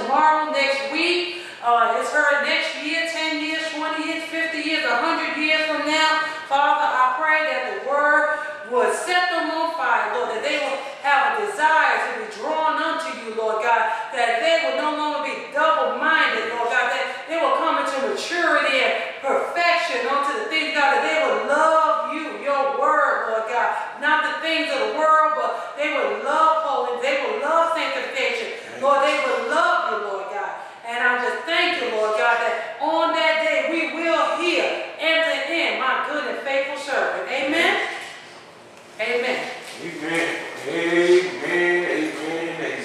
tomorrow, next week. It's heard next year, 10 years, 20 years, 50 years, 100 years from now. Father, I pray that the word will set them on fire, Lord, that they will have a desire to be drawn unto you, Lord God, that they will no longer be double-minded, Lord God, that they will come into maturity and perfection unto the things, God, that they will love you, your word, Lord God, not the things of the world, but they will love holiness, they will love sanctification, Lord, they will love you, Lord God. And I just thank you, Lord God, that on that day we will hear, enter in, my good and faithful servant. Amen? Amen. Amen. Amen. Amen. Amen.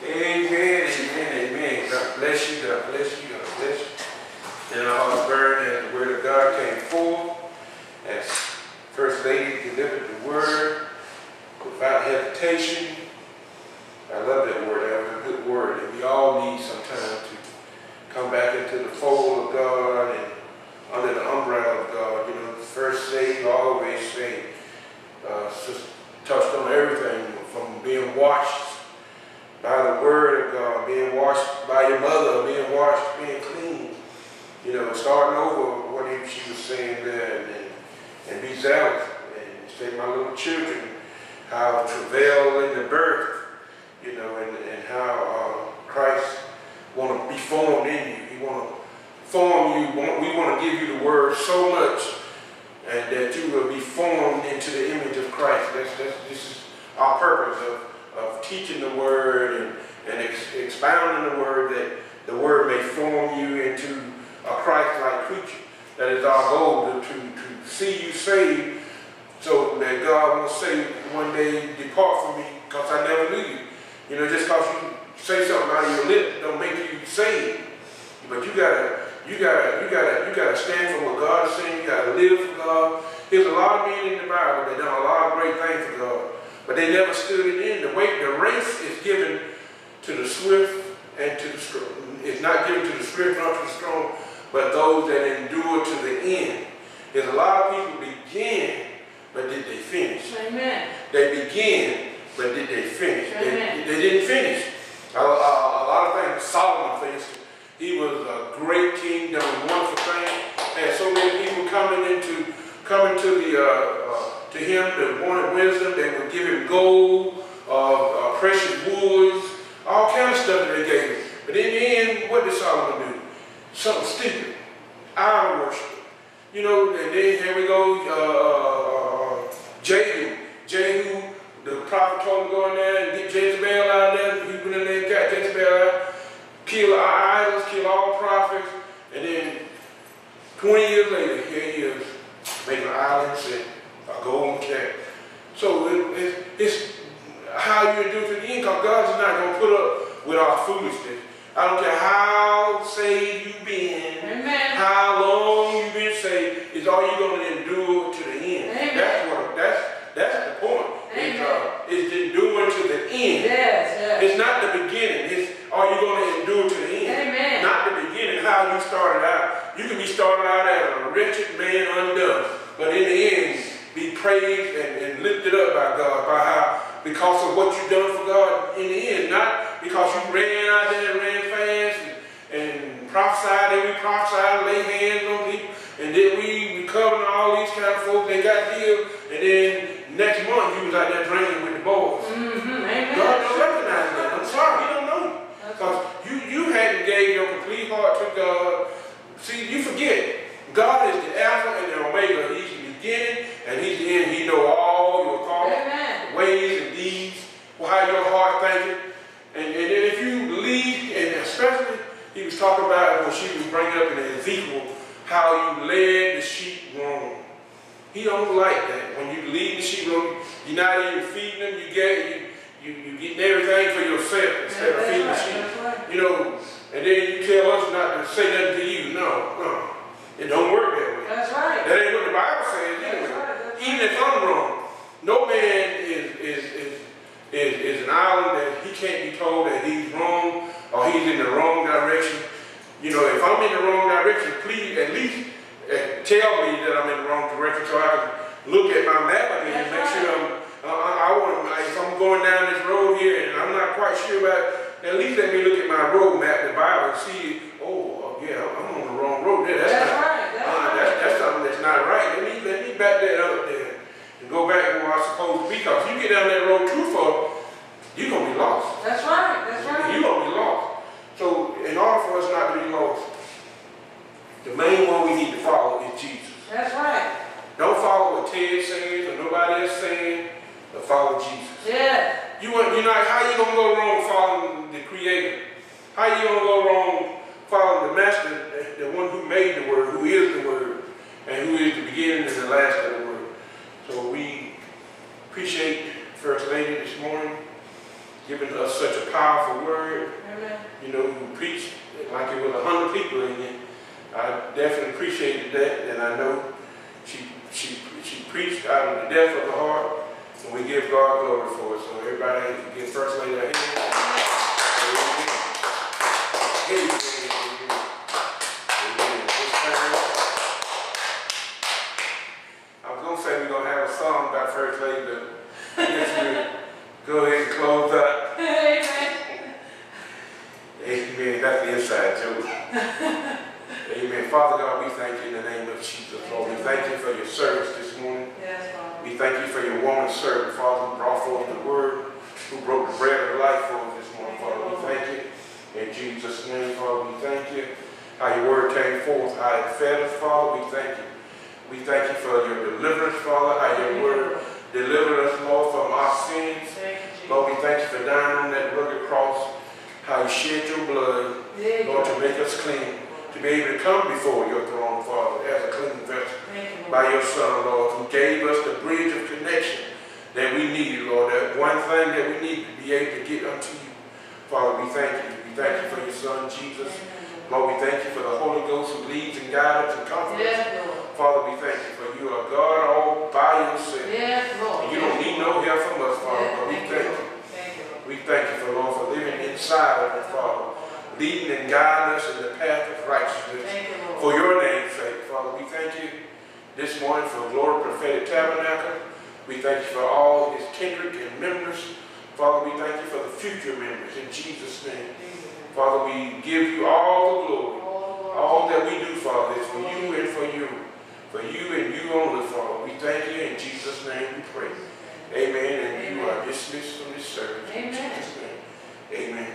Amen. Amen. Amen. God bless you. God bless you. God bless you. And our hearts burn as the word of God came forth, as First Lady delivered the word without hesitation. I love that word. That was a good word. And we all need some time to come back into the fold of God and under the umbrella of God. You know, first saved, always saved. Just touched on everything from being washed by the word of God, being washed by your mother, being washed, being clean. You know, starting over what she was saying there, and be zealous and say, my little children, how travail in the birth, you know, and how Christ want to be formed in you. He want to form you. We want to give you the word so much, and that you will be formed into the image of Christ. This is our purpose of teaching the word and expounding the word, that the word may form you into a Christ-like creature. That is our goal, to see you saved, so that God will say one day, depart from me, because I never knew you. You know, just because you say something out of your lips don't make you saved. But you gotta stand for what God is saying. You gotta live for God. There's a lot of men in the Bible that done a lot of great things for God, but they never stood it in. The race is given to the swift and to the strong. It's not given to the swift, not to the strong, but those that endure to the end. There's a lot of people begin, but did they finish? Amen. They begin, but did they finish? They didn't finish. A lot of things. Solomon finished. He was a great king, done wonderful things. Had so many people coming to him that wanted wisdom. They would give him gold, precious woods, all kinds of stuff that they gave him. But in the end, what did Solomon do? Something stupid. Idol worship. You know, and then here we go, Jehu, the prophet told him to go in there and get Jezebel out there. He went in there and got Jezebel out, kill our idols, kill all the prophets, and then 20 years later, here he is, making an idol himself, a golden calf. So it's how you endure to the end, because God's not going to put up with our foolishness. I don't care how saved you've been, amen, how long you've been saved, is all you're going to endure to the end. Amen. That's the point. It's enduring to the end. Yes. It's not the beginning. It's are you going to endure to the end. Amen. Not the beginning, how you started out. You can be started out as a wretched man undone, but in the end, be praised and lifted up by God, because of what you've done for God in the end, not because you ran out there and ran fast and prophesied, and we prophesied, lay hands on people, and then we recovered all these kind of folks, they got healed, and then next month you was out there drinking with the boys. Mm-hmm. God don't recognize that. I'm sorry, he don't know you. Because you hadn't gave your complete heart to God. See, you forget, God is the Alpha and the Omega. He's the beginning and he's the end. He knows all your thoughts, ways, and deeds, how your heart thinking. And then if you believe, and especially he was talking about when she was bringing up in Ezekiel, how you led the sheep wrong. He don't like that. When you lead the sheep wrong, you're not even feeding them. You getting everything for yourself instead of feeding the sheep. Right. You know, and then you tell us not to say nothing to you. No. It don't work that way. That's right. That ain't what the Bible says anyway. Right. Even if I'm wrong, no man is an island that he can't be told that he's wrong or he's in the wrong direction. You know, if I'm in the wrong direction, please at least tell me that I'm in the wrong direction so I can look at my map again and make sure if I'm going down this road here and I'm not quite sure about it, at least let me look at my road map, the Bible, and see, yeah, I'm on the wrong road there. That's something that's not right. Let me back that up there and go back where I'm supposed to be. Because if you get down that road too far, you're going to be lost. That's right. That's right. You're going to be lost. So in order for us not to be lost, the main one we need to follow is Jesus. That's right. Don't follow what Ted says or nobody else saying, but follow Jesus. Yeah. How you gonna go wrong following the Creator? How you gonna go wrong following the Master, the one who made the Word, who is the Word, and who is the beginning and the last of the Word? So we appreciate First Lady this morning, giving us such a powerful word. Amen. Who preached like it was 100 people in it. I definitely appreciated that, and I know she preached out of the depth of the heart, and we give God glory for it. So everybody give First Lady a hand. Amen. I was going to say we're going to have a song by First Lady, but I guess we'll go ahead and close up. Amen. Amen. That's the inside joke. Amen. Father God, we thank you in the name of Jesus, Lord. We thank you for your service this morning. Yes, Father. We thank you for your woman servant, Father, who brought forth the word, who broke the bread of life for us this morning, Father. We thank you in Jesus' name, Father. We thank you how your word came forth, how it fed us, Father. We thank you. We thank you for your deliverance, Father, how your word delivered us, Lord, from our sins. Lord, we thank you for dying on that rugged cross, how you shed your blood, Lord, to make us clean, to be able to come before your throne, Father, as a clean vessel by your Son, Lord, who gave us the bridge of connection that we needed, Lord, that one thing that we need to be able to get unto you. Father, we thank you. We thank you for your Son, Jesus. Lord, we thank you for the Holy Ghost who leads and guides and comforts us. Father, we thank you for you are God all by yourself. And you don't need no help from us, Father, but we thank you. We thank you, Lord, for living inside of us, Father, leading and guiding us in the path of righteousness for your name's sake. Father, we thank you this morning for Glory Prophetic Tabernacle. We thank you for all his kindred and members. Father, we thank you for the future members in Jesus' name. Father, we give you all the glory. All that we do, Father, is for you and for you. For you and you only, Father. We thank you in Jesus' name we pray. Amen. And you are dismissed from this service. In Jesus' name. Amen.